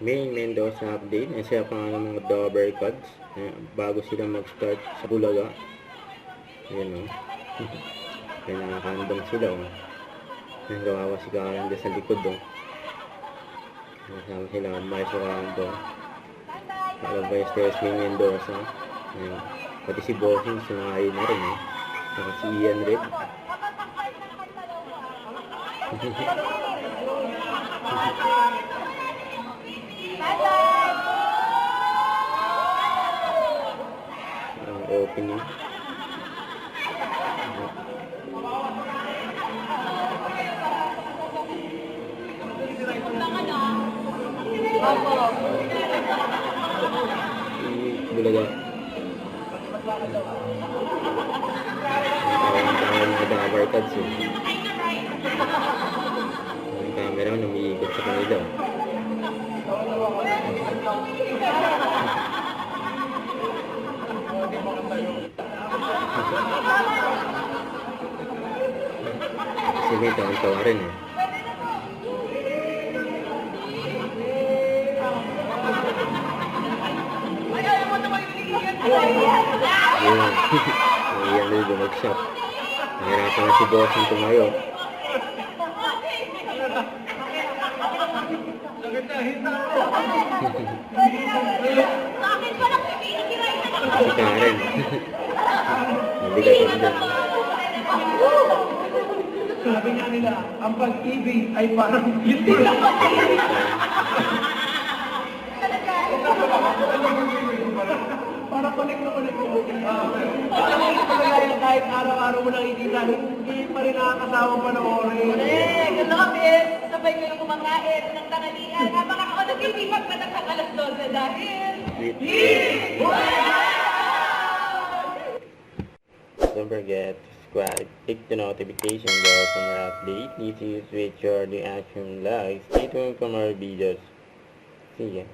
May Mendoza update. Siya pa nga ng mga Dover Cards. Bago sila mag-start sa Bulaga. Ayan o. Kaya nakakandong sila o. Nagawawa si Karen dyan sa likod o. Kasama sila Marcio Cando. Kalabay Stairs May Mendoza. Ayan. Pati si Bossing sumahay na rin eh. Saka si Ian Red. Opening. Bulaga. Ang Dover Cards eh. Ang camera umiikot sa kanila. Sige, tawa rin eh. Ayan rin bumagsak. Nahirapan na si Bossing tumayo. Si Karen. Nabigat lang dyan. Sabi nga nila, ang pag-ibig ay parang beauty. Para connect na connect mo. Alam mo ito talaga kahit araw-araw mo nakikita, hindi pa rin nakakasawang panoorin. Gusto ko, Bes. Sabay ko yung kumakain ng tanghalian. Habang ako nagtitipag pa ng alas 12 dahil... Don't forget to subscribe, click the notification bell for more updates. This is with your reaction live. Stay tuned for more videos. See ya.